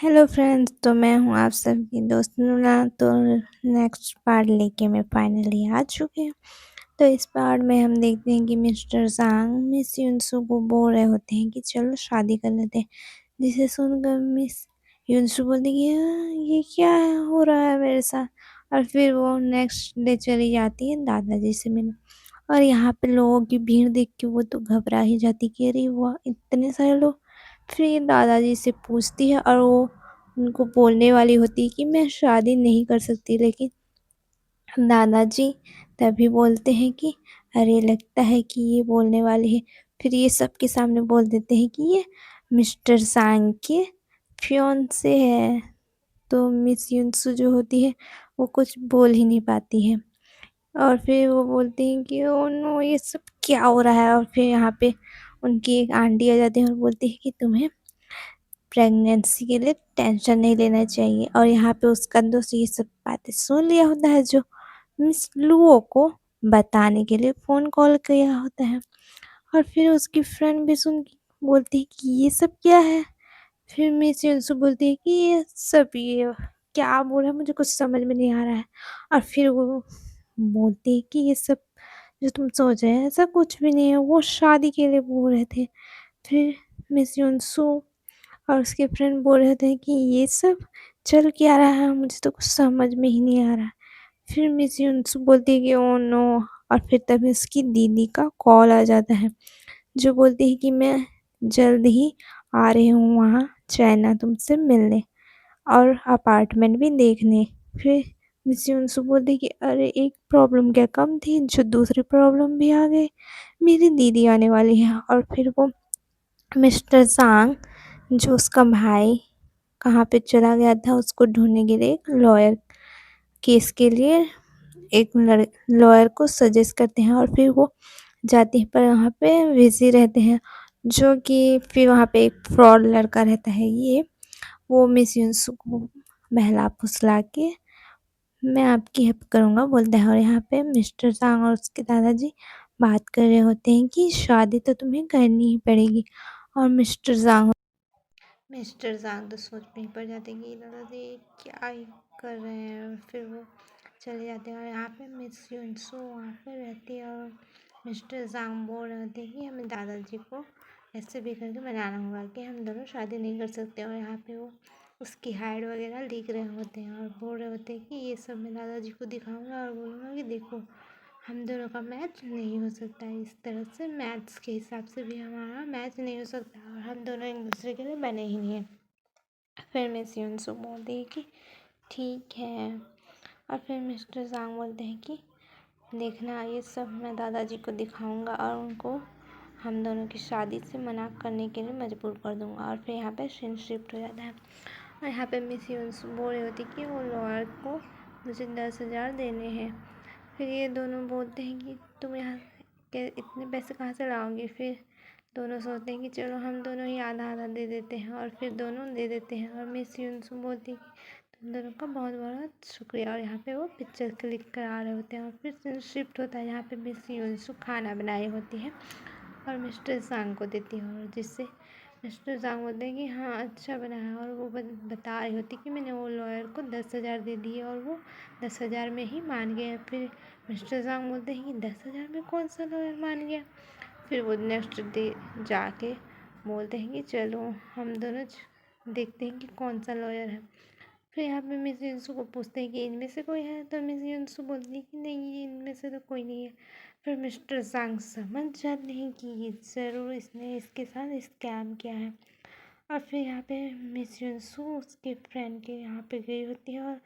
Hello friends, तो मैं हूँ आप सबकी दोस्त नूना। तो नेक्स्ट पार्ट लेके मैं फाइनली आ चुकी हूँ। तो इस पार्ट में हम देखते हैं कि मिस्टर सांग मिस युनसू को बोल रहे होते हैं कि चलो शादी कर लेते हैं। जिसे सुनकर मिस युनसू बोलती कि ये क्या हो रहा है मेरे साथ। और फिर वो नेक्स्ट डे चली जाती है दादाजी से मिलने। और यहाँ पे लोगों की भीड़ देख के वो तो घबरा ही जाती कि अरे वाह, इतने सारे लोग। फिर ये दादाजी से पूछती है और वो उनको बोलने वाली होती है कि मैं शादी नहीं कर सकती, लेकिन दादाजी तभी बोलते हैं कि अरे लगता है कि ये बोलने वाले हैं। फिर ये सबके सामने बोल देते हैं कि ये मिस्टर सांग के फियोंसे है। तो मिस युनसू जो होती है वो कुछ बोल ही नहीं पाती है। और फिर वो बोलती हैं कि ओ नो, ये सब क्या हो रहा है। और फिर यहाँ पे उनकी एक आंटी आ जाती है और बोलती है कि तुम्हें प्रेगनेंसी के लिए टेंशन नहीं लेना चाहिए। और यहाँ पे उसका दोस्त ये सब बातें सुन लिया होता है, जो मिस लुओ को बताने के लिए फ़ोन कॉल किया होता है। और फिर उसकी फ्रेंड भी सुन के बोलती है कि ये सब क्या है। फिर मिस युनसु बोलती है कि ये सब ये क्या बोल रहा है, मुझे कुछ समझ में नहीं आ रहा है। और फिर वो बोलती है कि ये सब जो तुम सोच रहे हैं ऐसा कुछ भी नहीं है, वो शादी के लिए बोल रहे थे। फिर मिस युनसु और उसके फ्रेंड बोल रहे थे कि ये सब चल क्या रहा है, मुझे तो कुछ समझ में ही नहीं आ रहा है। फिर मिस युनसु बोलती है कि ओ नो। और फिर तभी उसकी दीदी का कॉल आ जाता है, जो बोलती है कि मैं जल्द ही आ रही हूँ वहाँ चाइना तुमसे मिलने और अपार्टमेंट भी देखने। फिर मिस युनसु बोलती है कि अरे एक प्रॉब्लम क्या कम थी, जो दूसरी प्रॉब्लम भी आ गई, मेरी दीदी आने वाली है। और फिर वो मिस्टर सांग, जो उसका भाई कहाँ पे चला गया था उसको ढूंढने के लिए, एक लॉयर केस के लिए एक लॉयर को सजेस्ट करते हैं। और फिर वो जाते हैं, पर वहाँ पे बिजी रहते हैं, जो कि फिर वहाँ पे एक फ्रॉड लड़का रहता है। ये वो मिस युनसु को बहला फुसला के मैं आपकी हेल्प करूँगा बोलता है। और यहाँ पे मिस्टर सांग और उसके दादाजी बात कर रहे होते हैं कि शादी तो तुम्हें करनी ही पड़ेगी। और मिस्टर ज़ांग तो सोच में ही पड़ जाते हैं कि दादाजी क्या ही कर रहे हैं। फिर वो चले जाते हैं और यहाँ पे मिस युनसो वहाँ पे रहती है। और मिस्टर ज़ांग बोल रहे होते हैं कि हमें दादाजी को ऐसे भी करके मनाना होगा कि हम दोनों शादी नहीं कर सकते। और यहाँ पे वो उसकी हाइड वगैरह लिख रहे होते हैं और बोल रहे होते हैं कि ये सब मैं दादाजी को दिखाऊंगा और बोलूँगा कि देखो, हम दोनों का मैच नहीं हो सकता है। इस तरह से मैथ्स के हिसाब से भी हमारा मैच नहीं हो सकता और हम दोनों एक दूसरे के लिए बने ही नहीं हैं। फिर मिस युनसु बोलती है कि ठीक है। और फिर मिस्टर ज़ांग बोलते हैं कि देखना, ये सब मैं दादाजी को दिखाऊंगा और उनको हम दोनों की शादी से मना करने के लिए मजबूर कर दूंगा। और फिर यहाँ पे सीन शिफ्ट हो जाता है और यहाँ पे मिस युनसु बोल रही होती है कि वो लॉयर को मुझे 10,000 देने हैं। फिर ये दोनों बोलते हैं कि तुम यहाँ के इतने पैसे कहाँ से लाओगी। फिर दोनों सोचते हैं कि चलो हम दोनों ही आधा आधा दे देते हैं। और फिर दोनों दे देते हैं और मिस युनसु बोलती है कि तुम दोनों का बहुत बहुत शुक्रिया। और यहाँ पे वो पिक्चर क्लिक करा रहे होते हैं और फिर सीन शिफ्ट होता है। यहाँ पे मिस युनसु खाना बनाई होती है और मिस्टर ज़ांग को देती है, और जिससे मिस्टर ज़ांग बोलते हैं कि हाँ अच्छा बना है। और वो बता रही होती कि मैंने वो लॉयर को 10,000 दे दिए और वो 10,000 में ही मान गया। फिर मिस्टर ज़ांग बोलते हैं कि 10,000 में कौन सा लॉयर मान गया। फिर वो नेक्स्ट डे जाके बोलते हैं कि चलो हम दोनों देखते हैं कि कौन सा लॉयर है। फिर यहाँ पे मिस युनसु को पूछते हैं कि इनमें से कोई है, तो मिस युनसु बोलती है कि नहीं, ये इनमें से तो कोई नहीं है। फिर मिस्टर ज़ांग समझ जाते हैं कि ये ज़रूर इसने इसके साथ स्कैम किया है। और फिर यहाँ पे मिस युनसु उसके फ्रेंड के यहाँ पे गई होती है और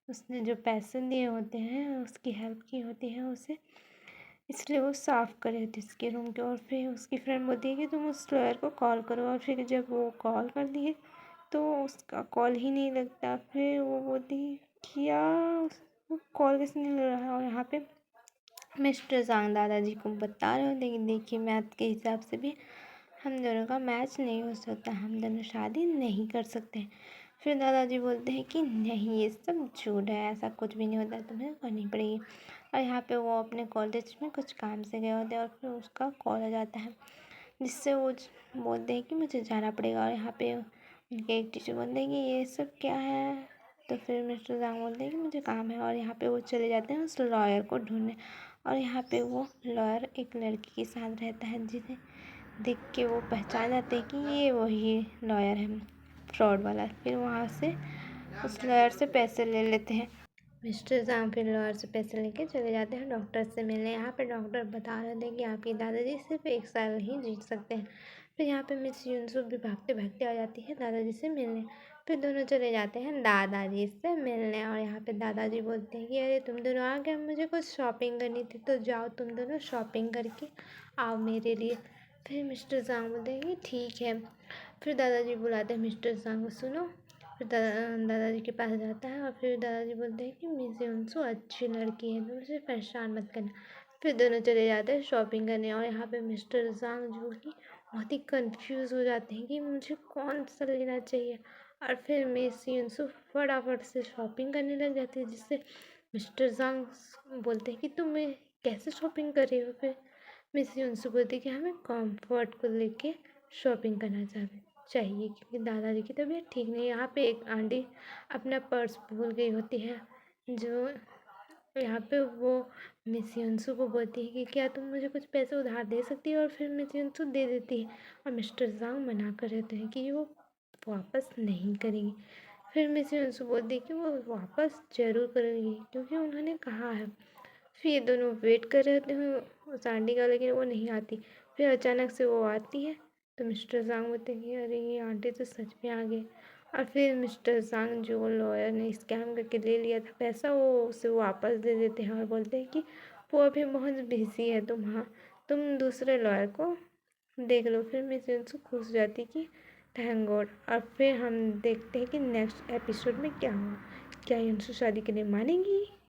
उसने जो पैसे दिए होते हैं उसकी हेल्प की होती है उसे, इसलिए वो साफ़ कर रहे थे इसके रूम के। और फिर उसकी फ्रेंड बोलती है कि तुम उस लॉयर को कॉल करो। और फिर जब वो कॉल करती है तो उसका कॉल ही नहीं लगता। फिर वो बोलती है क्या, उसको कॉल किसने नहीं लग रहा है। और यहाँ पे मिस्टर ज़ांग दादाजी को बता रहे होते हैं कि देखिए, मैथ के हिसाब से भी हम दोनों का मैच नहीं हो सकता, हम दोनों शादी नहीं कर सकते। फिर दादाजी बोलते हैं कि नहीं, ये सब झूठ है, ऐसा कुछ भी नहीं होता, तुम्हें करनी पड़ेगी। और यहाँ पे वो अपने कॉलेज में कुछ काम से गए होते हैं और फिर उसका कॉल आ जाता है, जिससे वो बोलते हैं कि मुझे जाना पड़ेगा। और यहाँ पे उनके एक टीचर बोलते हैं कि ये सब क्या है। तो फिर मिस्टर जांग बोलते हैं कि मुझे काम है, और यहाँ पे वो चले जाते हैं उस लॉयर को ढूंढने। और यहाँ पे वो लॉयर एक लड़की के साथ रहता है, जिसे देख के वो पहचान जाते हैं कि ये वही लॉयर है, फ्रॉड वाला। फिर वहाँ से उस लॉयर से पैसे ले लेते हैं। मिस्टर जांग फिर लॉयर से पैसे लेके चले जाते हैं डॉक्टर से मिलने। यहाँ पे डॉक्टर बता रहे थे कि आपकी दादाजी सिर्फ 1 साल ही जी सकते हैं। फिर यहाँ पे मिस युनसु भी भागते भागते आ जाती है दादाजी से मिलने। फिर दोनों चले जाते हैं दादाजी से मिलने, और यहाँ पे दादाजी बोलते हैं कि अरे तुम दोनों आ गए, मुझे कुछ शॉपिंग करनी थी, तो जाओ तुम दोनों शॉपिंग करके आओ मेरे लिए। फिर मिस्टर जांग बोलते हैं कि ठीक है। फिर दादाजी बुलाते हैं मिस्टर जांग को, सुनो। फिर दादाजी के पास जाता है, और फिर दादाजी बोलते हैं कि मिस युनसु अच्छी लड़की है, तुम उसे परेशान मत करना। फिर दोनों चले जाते हैं शॉपिंग करने, और यहाँ पे मिस्टर जांग जो कि बहुत ही कंफ्यूज हो जाते हैं कि मुझे कौन सा लेना चाहिए। और फिर मिस युनसु फटाफट से शॉपिंग करने लग जाती है, जिससे मिस्टर जांग बोलते हैं कि तुम कैसे शॉपिंग कर रही हो। फिर मिस युनसु बोलती है कि हमें कंफर्ट को लेके शॉपिंग करना चाहिए, क्योंकि दादाजी की तबीयत ठीक नहीं है। यहाँ पे एक आंटी अपना पर्स भूल गई होती है, जो यहाँ पे वो मिस युनसु को बोलती है कि क्या तुम मुझे कुछ पैसे उधार दे सकती हो, और फिर मिस युनसु दे देती है, और मिस्टर जांग मना कर देते हैं कि वो वापस नहीं करेगी। फिर मिस युनसु बोलती है कि वो वापस ज़रूर करेगी, क्योंकि उन्होंने कहा है। फिर ये दोनों वेट कर रहे होते हैं उस आंटी का, लेकिन वो नहीं आती। फिर अचानक से वो आती है, तो मिस्टर जांग बोलते हैं कि अरे ये आंटी तो सच में आ गई। और फिर मिस्टर जांग जो लॉयर ने स्कैम करके ले लिया था पैसा, वो उसे वापस दे देते हैं, और बोलते हैं कि वो अभी बहुत बिजी है, तुम दूसरे लॉयर को देख लो। फिर मिस युनसु खुश हो जाती कि थैंक गॉड। और फिर हम देखते हैं कि नेक्स्ट एपिसोड में क्या हुआ। क्या युनसु शादी के लिए मानेगी